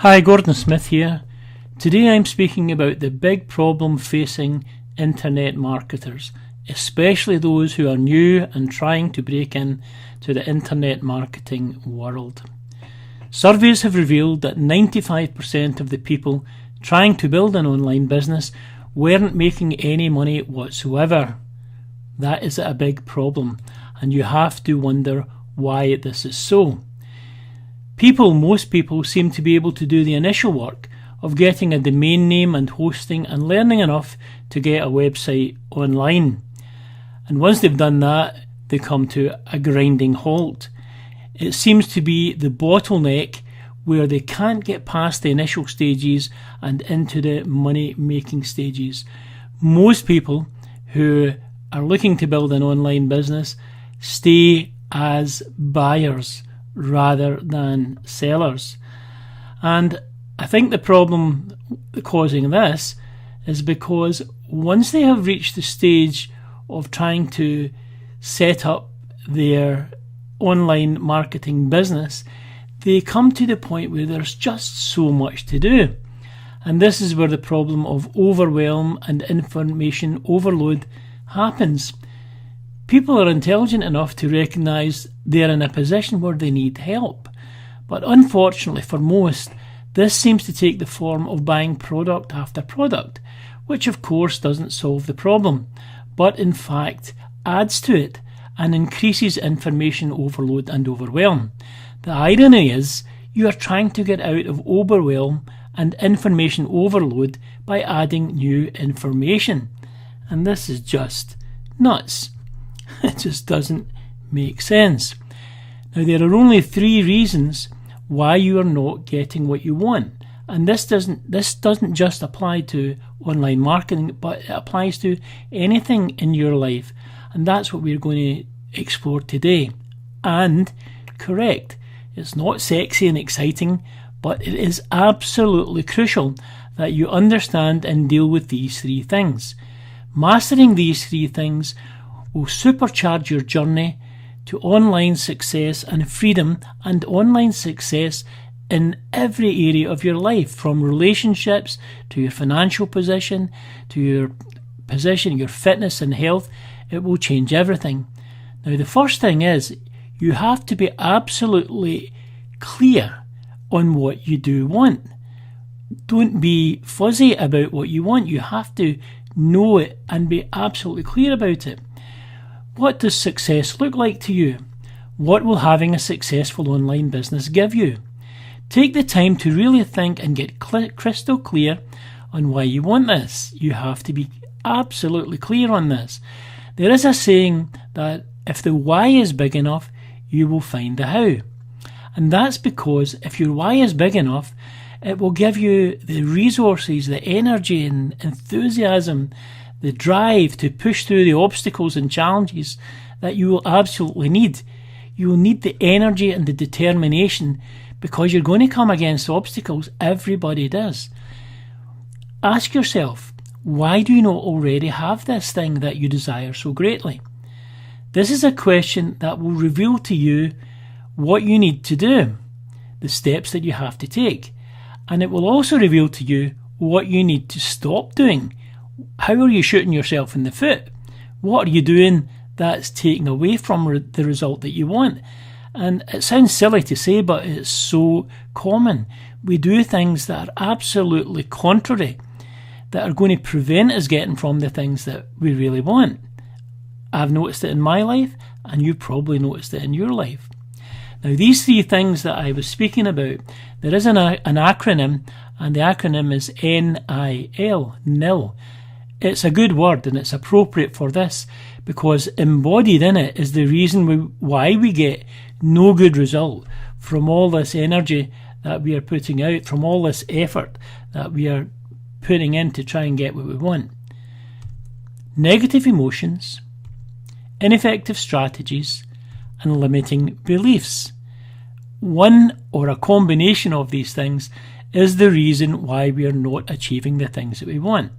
Hi, Gordon Smith here. Today I'm speaking about the big problem facing internet marketers, especially those who are new and trying to break in to the internet marketing world. Surveys have revealed that 95% of the people trying to build an online business weren't making any money whatsoever. That is a big problem, and you have to wonder why this is so. Most people seem to be able to do the initial work of getting a domain name and hosting and learning enough to get a website online. And once they've done that, they come to a grinding halt. It seems to be the bottleneck where they can't get past the initial stages and into the money-making stages. Most people who are looking to build an online business stay as buyers rather than sellers. And I think the problem causing this is because once they have reached the stage of trying to set up their online marketing business, they come to the point where there's just so much to do. And this is where the problem of overwhelm and information overload happens. People are intelligent enough to recognise they're in a position where they need help. But unfortunately for most, this seems to take the form of buying product after product, which of course doesn't solve the problem, but in fact adds to it and increases information overload and overwhelm. The irony is you are trying to get out of overwhelm and information overload by adding new information. And this is just nuts. It just doesn't make sense. Now, there are only 3 reasons why you are not getting what you want. And this doesn't just apply to online marketing, but it applies to anything in your life. And that's what we're going to explore today. And correct, it's not sexy and exciting, but it is absolutely crucial that you understand and deal with these 3 things. Mastering these 3 things will supercharge your journey to online success and freedom, and online success in every area of your life, from relationships to your financial position, to your position, your fitness and health. It will change everything. Now, the first thing is you have to be absolutely clear on what you do want. Don't be fuzzy about what you want. You have to know it and be absolutely clear about it. What does success look like to you? What will having a successful online business give you? Take the time to really think and get crystal clear on why you want this. You have to be absolutely clear on this. There is a saying that if the why is big enough, you will find the how. And that's because if your why is big enough, it will give you the resources, the energy and enthusiasm, the drive to push through the obstacles and challenges that you will absolutely need. You will need the energy and the determination because you're going to come against obstacles. Everybody does. Ask yourself, why do you not already have this thing that you desire so greatly? This is a question that will reveal to you what you need to do, the steps that you have to take. And it will also reveal to you what you need to stop doing. How are you shooting yourself in the foot? What are you doing that's taking away from the result that you want? And it sounds silly to say, but it's so common. We do things that are absolutely contrary, that are going to prevent us getting from the things that we really want. I've noticed it in my life, and you've probably noticed it in your life. Now, these 3 things that I was speaking about, there is an acronym, and the acronym is NIL, NIL. It's a good word and it's appropriate for this because embodied in it is the reason why we get no good result from all this energy that we are putting out, from all this effort that we are putting in to try and get what we want. Negative emotions, ineffective strategies, and limiting beliefs. One or a combination of these things is the reason why we are not achieving the things that we want.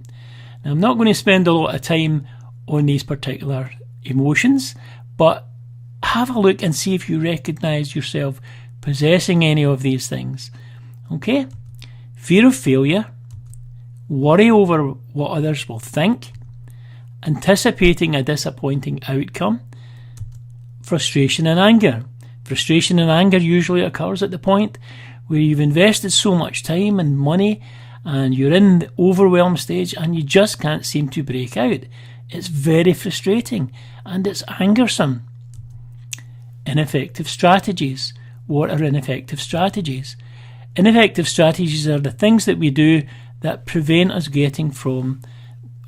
Now, I'm not going to spend a lot of time on these particular emotions, but have a look and see if you recognise yourself possessing any of these things. Okay? fear of failure, worry over what others will think, anticipating a disappointing outcome, frustration and anger. Frustration and anger usually occurs at the point where you've invested so much time and money and you're in the overwhelmed stage and you just can't seem to break out. It's very frustrating and it's angersome. Ineffective strategies. What are ineffective strategies? Ineffective strategies are the things that we do that prevent us getting from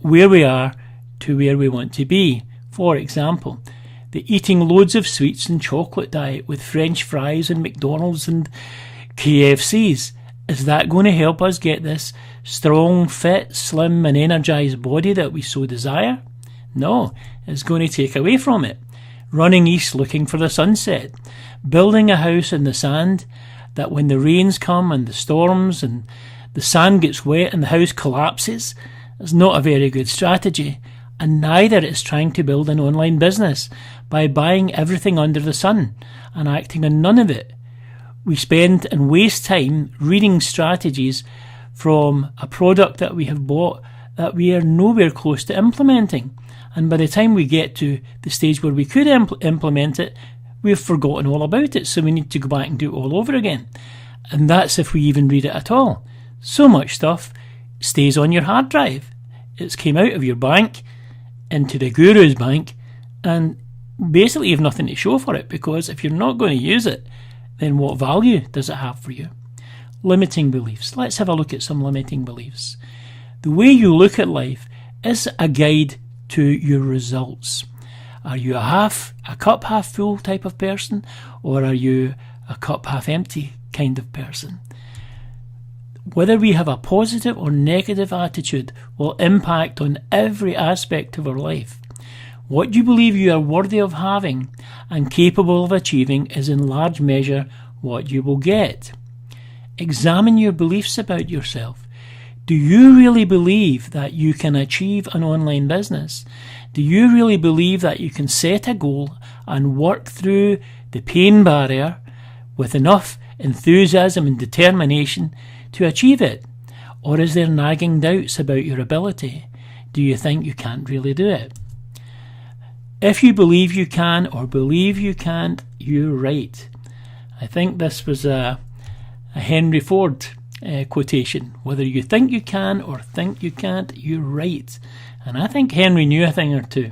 where we are to where we want to be. For example, the eating loads of sweets and chocolate diet with French fries and McDonald's and KFCs. Is that going to help us get this strong, fit, slim and energised body that we so desire? No, it's going to take away from it. Running east looking for the sunset. Building a house in the sand that when the rains come and the storms and the sand gets wet and the house collapses is not a very good strategy. And neither is trying to build an online business by buying everything under the sun and acting on none of it. We spend and waste time reading strategies from a product that we have bought that we are nowhere close to implementing. And by the time we get to the stage where we could implement it, we've forgotten all about it, so we need to go back and do it all over again. And that's if we even read it at all. So much stuff stays on your hard drive. It's came out of your bank into the guru's bank, and basically you've nothing to show for it, because if you're not going to use it, then what value does it have for you? Limiting beliefs. Let's have a look at some limiting beliefs. The way you look at life is a guide to your results. Are you a cup half full type of person, or are you a cup half empty kind of person? Whether we have a positive or negative attitude will impact on every aspect of our life. What you believe you are worthy of having and capable of achieving is in large measure what you will get. Examine your beliefs about yourself. Do you really believe that you can achieve an online business? Do you really believe that you can set a goal and work through the pain barrier with enough enthusiasm and determination to achieve it? Or is there nagging doubts about your ability? Do you think you can't really do it? If you believe you can or believe you can't, you're right. I think this was a Henry Ford quotation. Whether you think you can or think you can't, you're right. And I think Henry knew a thing or two.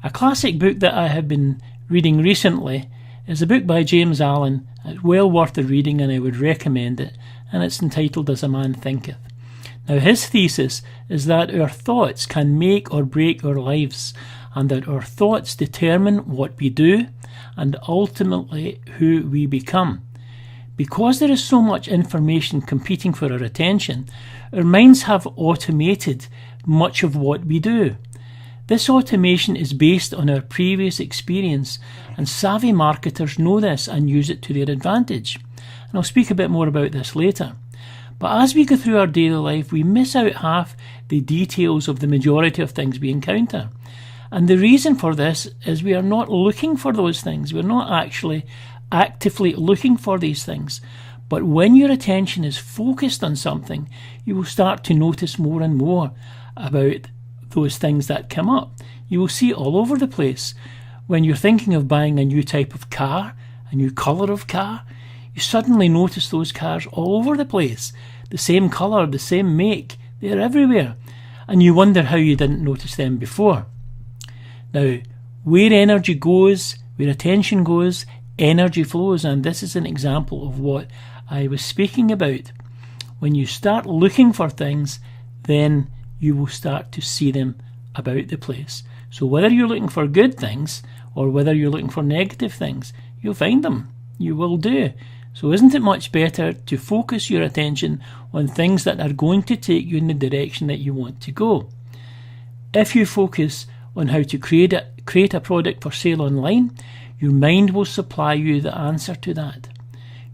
A classic book that I have been reading recently is a book by James Allen. It's well worth the reading and I would recommend it, and it's entitled As a Man Thinketh. Now his thesis is that our thoughts can make or break our lives, and that our thoughts determine what we do and ultimately who we become. Because there is so much information competing for our attention, our minds have automated much of what we do. This automation is based on our previous experience, and savvy marketers know this and use it to their advantage. And I'll speak a bit more about this later. But as we go through our daily life, we miss out half the details of the majority of things we encounter. And the reason for this is we are not looking for those things. We're not actually actively looking for these things. But when your attention is focused on something, you will start to notice more and more about those things that come up. You will see it all over the place. When you're thinking of buying a new type of car, a new colour of car, you suddenly notice those cars all over the place. The same colour, the same make, they're everywhere. And you wonder how you didn't notice them before. Now, where energy goes, where attention goes, energy flows, and this is an example of what I was speaking about. When you start looking for things, then you will start to see them about the place. So whether you're looking for good things or whether you're looking for negative things, you'll find them. You will do. So isn't it much better to focus your attention on things that are going to take you in the direction that you want to go? If you focus on how to create a product for sale online, your mind will supply you the answer to that.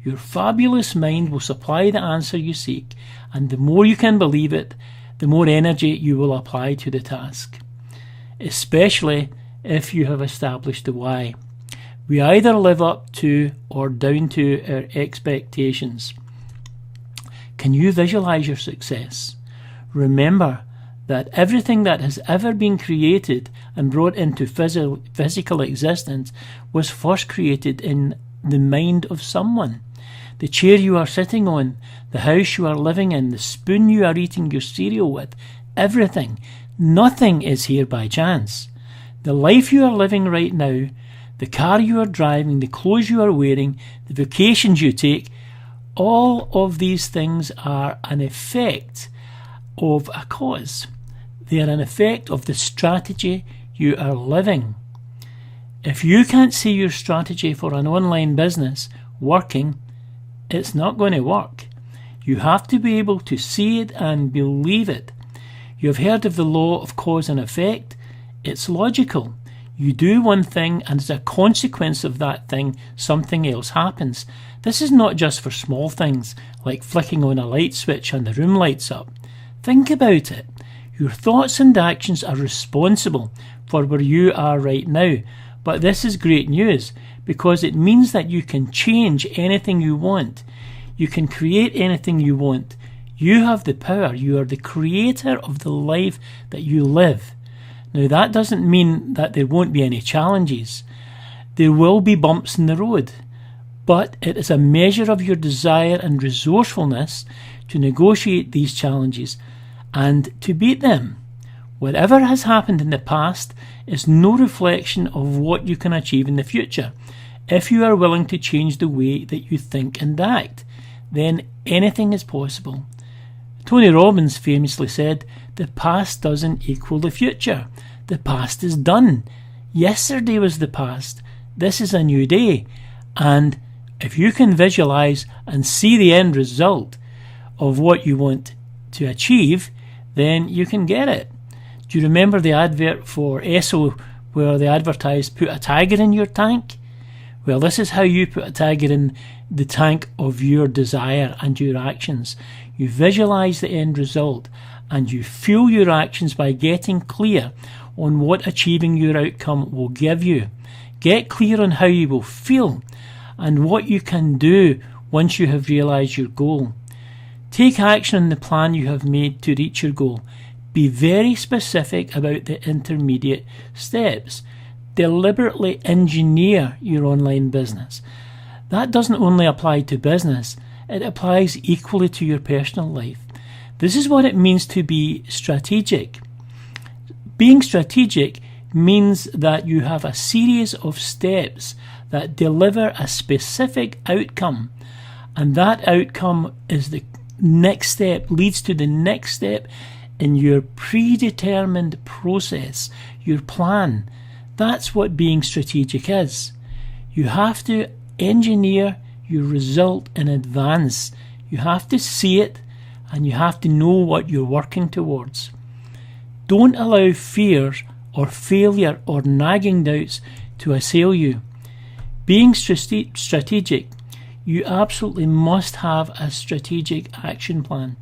Your fabulous mind will supply the answer you seek, and the more you can believe it, the more energy you will apply to the task. Especially if you have established the why. We either live up to or down to our expectations. Can you visualize your success? Remember that everything that has ever been created and brought into physical existence was first created in the mind of someone. The chair you are sitting on, the house you are living in, the spoon you are eating your cereal with, everything, nothing is here by chance. The life you are living right now, the car you are driving, the clothes you are wearing, the vacations you take, all of these things are an effect of a cause. They are an effect of the strategy you are living. If you can't see your strategy for an online business working, it's not going to work. You have to be able to see it and believe it. You have heard of the law of cause and effect. It's logical. You do one thing, and as a consequence of that thing, something else happens. This is not just for small things, like flicking on a light switch and the room lights up. Think about it. Your thoughts and actions are responsible for where you are right now. But this is great news, because it means that you can change anything you want. You can create anything you want. You have the power. You are the creator of the life that you live. Now, that doesn't mean that there won't be any challenges. There will be bumps in the road, but it is a measure of your desire and resourcefulness to negotiate these challenges and to beat them. Whatever has happened in the past is no reflection of what you can achieve in the future. If you are willing to change the way that you think and act, then anything is possible. Tony Robbins famously said, "The past doesn't equal the future. The past is done. Yesterday was the past. This is a new day." And if you can visualize and see the end result of what you want to achieve, then you can get it. Do you remember the advert for Esso where they advertised, "Put a tiger in your tank"? Well, this is how you put a tiger in the tank of your desire and your actions. You visualize the end result and you fuel your actions by getting clear on what achieving your outcome will give you. Get clear on how you will feel and what you can do once you have realized your goal. Take action on the plan you have made to reach your goal. Be very specific about the intermediate steps. Deliberately engineer your online business. That doesn't only apply to business, it applies equally to your personal life. This is what it means to be strategic. Being strategic means that you have a series of steps that deliver a specific outcome, and that outcome is the next step, leads to the next step in your predetermined process, your plan. That's what being strategic is. You have to engineer your result in advance. You have to see it and you have to know what you're working towards. Don't allow fears or failure or nagging doubts to assail you. Being strategic, you absolutely must have a strategic action plan.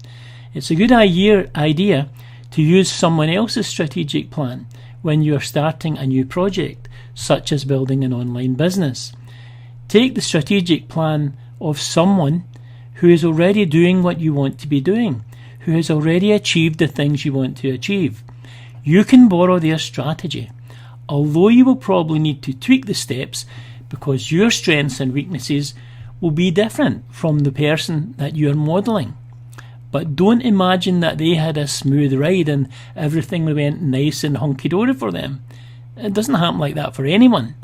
It's a good idea to use someone else's strategic plan when you are starting a new project, such as building an online business. Take the strategic plan of someone who is already doing what you want to be doing, who has already achieved the things you want to achieve. You can borrow their strategy, although you will probably need to tweak the steps because your strengths and weaknesses will be different from the person that you are modelling. But don't imagine that they had a smooth ride and everything went nice and hunky-dory for them. It doesn't happen like that for anyone.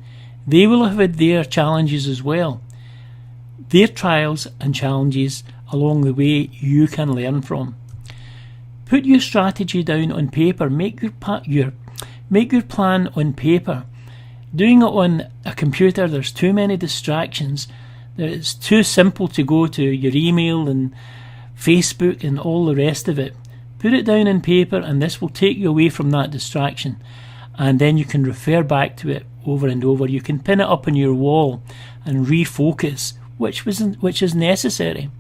They will have had their challenges as well. Their trials and challenges along the way you can learn from. Put your strategy down on paper. Make your plan on paper. Doing it on a computer, there's too many distractions. It's too simple to go to your email and Facebook and all the rest of it. Put it down on paper and this will take you away from that distraction, and then you can refer back to it over and over. You can pin it up on your wall and refocus, which is necessary.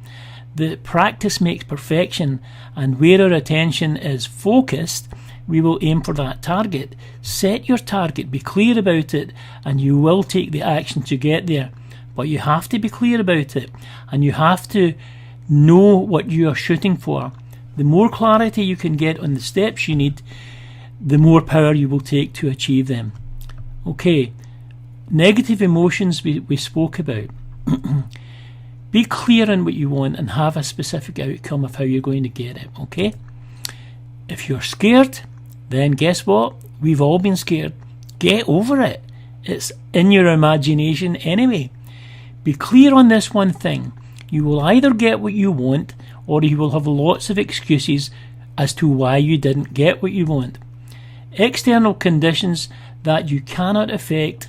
The practice makes perfection, and where our attention is focused, we will aim for that target. Set your target, be clear about it, and you will take the action to get there. But you have to be clear about it, and you have to Know what you are shooting for. The more clarity you can get on the steps you need, the more power you will take to achieve them. Okay, negative emotions we spoke about. Be clear on what you want and have a specific outcome of how you're going to get it, okay? If you're scared, then guess what? We've all been scared. Get over it. It's in your imagination anyway. Be clear on this one thing. You will either get what you want, or you will have lots of excuses as to why you didn't get what you want. External conditions that you cannot affect,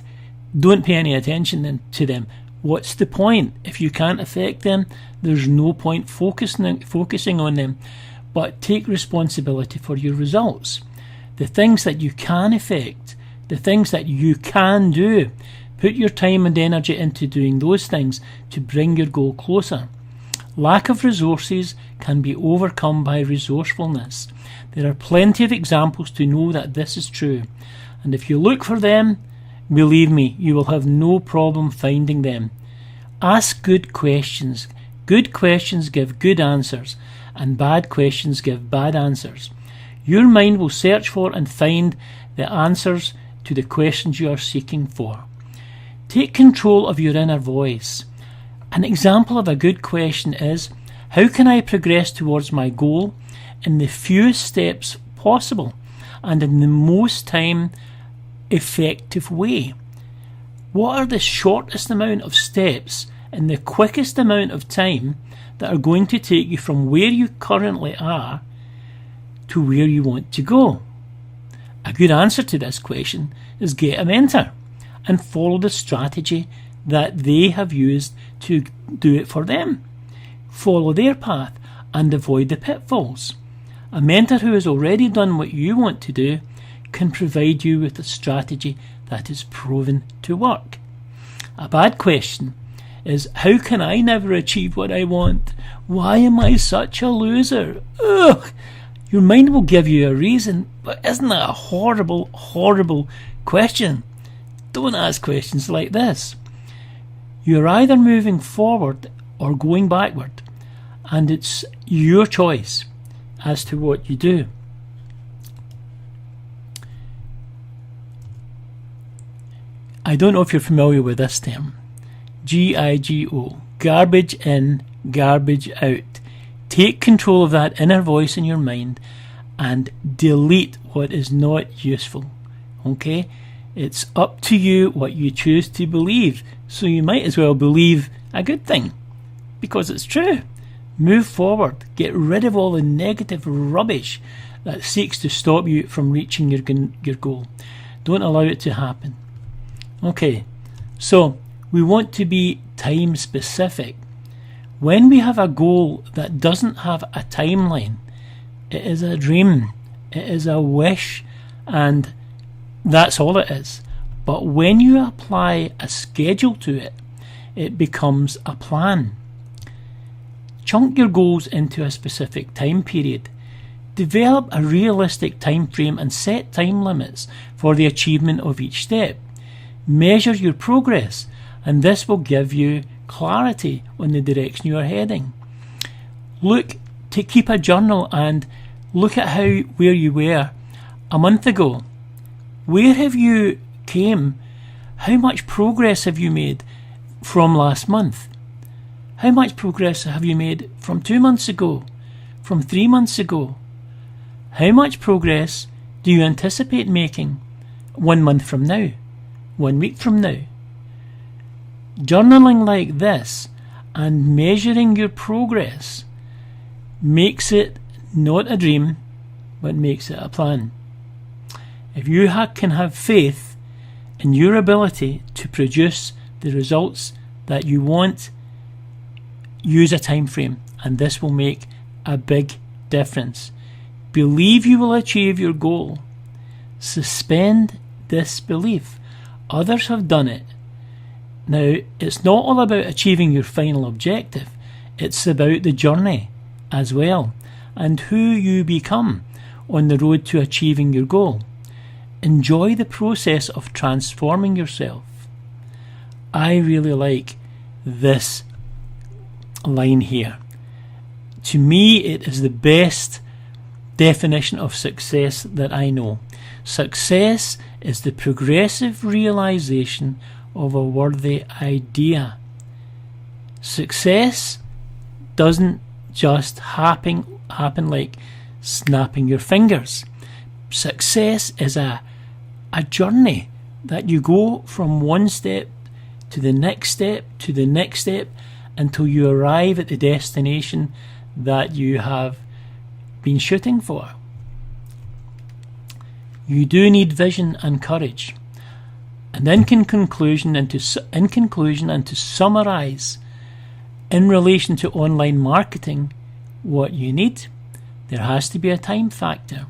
don't pay any attention to them. What's the point? If you can't affect them, there's no point focusing on them. But take responsibility for your results. The things that you can affect, the things that you can do, put your time and energy into doing those things to bring your goal closer. Lack of resources can be overcome by resourcefulness. There are plenty of examples to know that this is true, and if you look for them, believe me, you will have no problem finding them. Ask good questions. Good questions give good answers, and bad questions give bad answers. Your mind will search for and find the answers to the questions you are seeking for. Take control of your inner voice. An example of a good question is, how can I progress towards my goal in the fewest steps possible and in the most time effective way? What are the shortest amount of steps in the quickest amount of time that are going to take you from where you currently are to where you want to go? A good answer to this question is get a mentor and follow the strategy that they have used to do it for them. Follow their path and avoid the pitfalls. A mentor who has already done what you want to do can provide you with a strategy that is proven to work. A bad question is, how can I never achieve what I want? Why am I such a loser? Ugh! Your mind will give you a reason, but isn't that a horrible, horrible question? Don't ask questions like this. You're either moving forward or going backward, and it's your choice as to what you do. I don't know if you're familiar with this term. GIGO. Garbage in, garbage out. Take control of that inner voice in your mind and delete what is not useful. Okay? It's up to you what you choose to believe. So you might as well believe a good thing, because it's true. Move forward. Get rid of all the negative rubbish that seeks to stop you from reaching your goal. Don't allow it to happen. Okay, so we want to be time specific. When we have a goal that doesn't have a timeline, it is a dream, it is a wish, and that's all it is. But when you apply a schedule to it, it becomes a plan. Chunk your goals into a specific time period. Develop a realistic time frame and set time limits for the achievement of each step. Measure your progress, and this will give you clarity on the direction you are heading. Look to keep a journal and look at where you were a month ago. Where have you came? How much progress have you made from last month? How much progress have you made from 2 months ago? From 3 months ago? How much progress do you anticipate making 1 month from now? 1 week from now? Journaling like this and measuring your progress makes it not a dream, but makes it a plan. If you can have faith in your ability to produce the results that you want, use a time frame, and this will make a big difference. Believe you will achieve your goal. Suspend disbelief. Others have done it. Now, it's not all about achieving your final objective. It's about the journey as well, and who you become on the road to achieving your goal. Enjoy the process of transforming yourself. I really like this line here. To me, it is the best definition of success that I know. Success is the progressive realization of a worthy idea. Success doesn't just happen like snapping your fingers. Success is a journey that you go from one step to the next step to the next step until you arrive at the destination that you have been shooting for. You do need vision and courage. And in conclusion, and to summarise, in relation to online marketing, what you need, there has to be a time factor.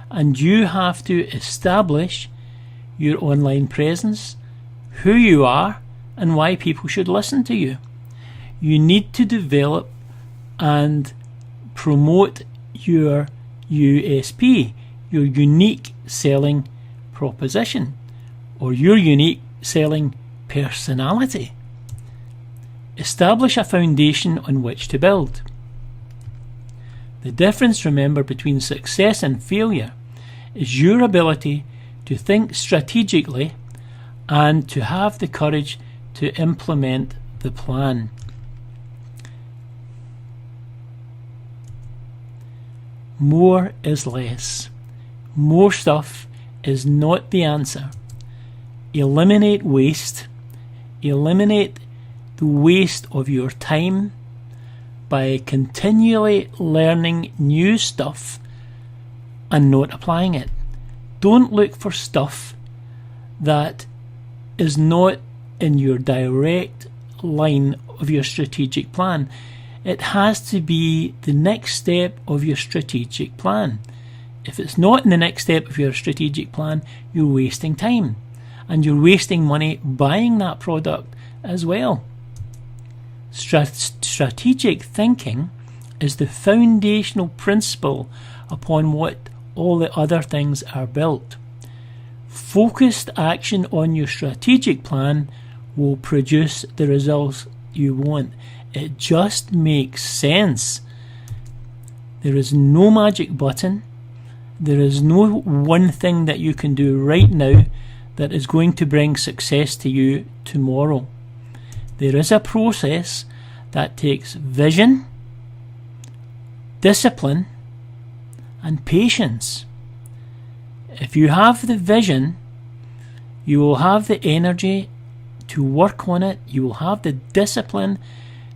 And you have to establish your online presence, who you are, and why people should listen to you. You need to develop and promote your USP, your unique selling proposition, or your unique selling personality. Establish a foundation on which to build. The difference, remember, between success and failure is your ability to think strategically and to have the courage to implement the plan. More is less. More stuff is not the answer. Eliminate waste. Eliminate the waste of your time by continually learning new stuff and not applying it. Don't look for stuff that is not in your direct line of your strategic plan. It has to be the next step of your strategic plan. If it's not in the next step of your strategic plan, you're wasting time and you're wasting money buying that product as well. Strategic thinking is the foundational principle upon what all the other things are built. Focused action on your strategic plan will produce the results you want. It just makes sense. There is no magic button. There is no one thing that you can do right now that is going to bring success to you tomorrow. There is a process that takes vision, discipline, and patience. If you have the vision, you will have the energy to work on it. You will have the discipline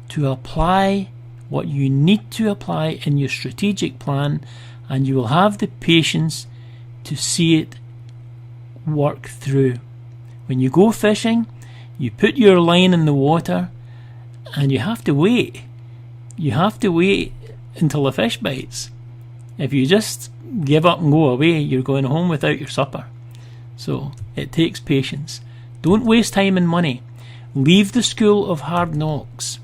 to apply what you need to apply in your strategic plan, and you will have the patience to see it work through. When you go fishing, you put your line in the water and you have to wait. You have to wait until the fish bites. If you just give up and go away, you're going home without your supper. So it takes patience. Don't waste time and money. Leave the school of hard knocks.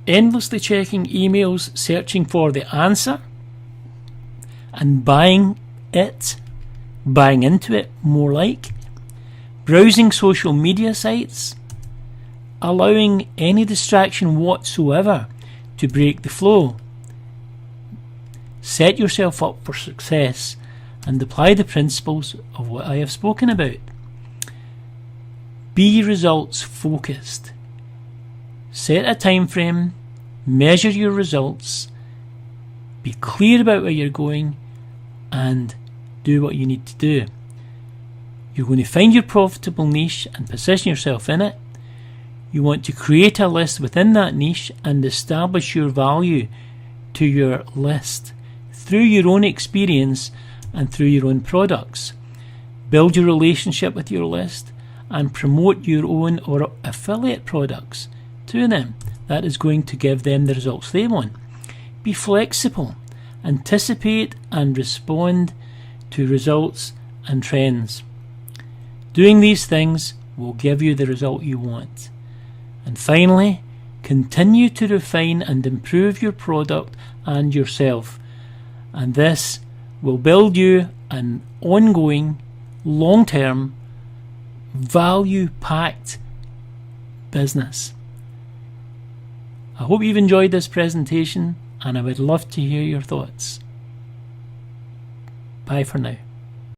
Endlessly checking emails, searching for the answer, and buying into it more like. Browsing social media sites, allowing any distraction whatsoever to break the flow. Set yourself up for success and apply the principles of what I have spoken about. Be results focused. Set a time frame, measure your results, be clear about where you're going, and do what you need to do. You're going to find your profitable niche and position yourself in it. You want to create a list within that niche and establish your value to your list through your own experience and through your own products. Build your relationship with your list and promote your own or affiliate products to them. That is going to give them the results they want. Be flexible. Anticipate and respond to results and trends. Doing these things will give you the result you want. And finally, continue to refine and improve your product and yourself. And this will build you an ongoing, long-term, value-packed business. I hope you've enjoyed this presentation, and I would love to hear your thoughts. Bye for now.